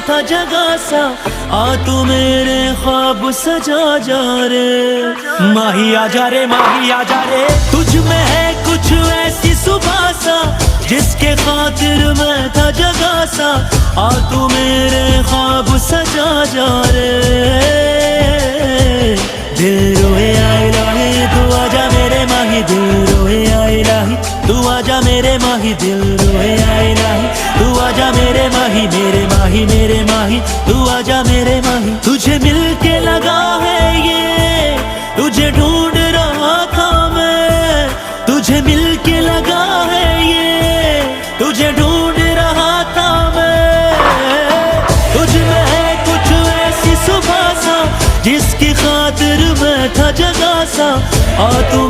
था जगा सा, आ तू मेरे ख्वाब सजा जा रे। माही आजा रे, माही आजा रे, तुझ में है कुछ ऐसी सुबह सा, जिसके खातिर मैं था जगा सा, आ तू मेरे ख्वाब सजा जा रे। दिल रोए आए लाही, तू आजा मेरे माही, दिल रोए आए लाही, तू आजा मेरे माही, दिल रोए आए लाही, तू आजा मेरे माही, मेरे माही, मेरे माही, तू आजा मेरे माही। तुझे मिलके लगा है ये, तुझे ढूंढ रहा था मैं, तुझे मिलके लगा है ये, तुझे ढूंढ रहा था मैं। तुझ में है कुछ ऐसी सुबह सा, जिसकी खातिर मैं था जगा सा, आ तू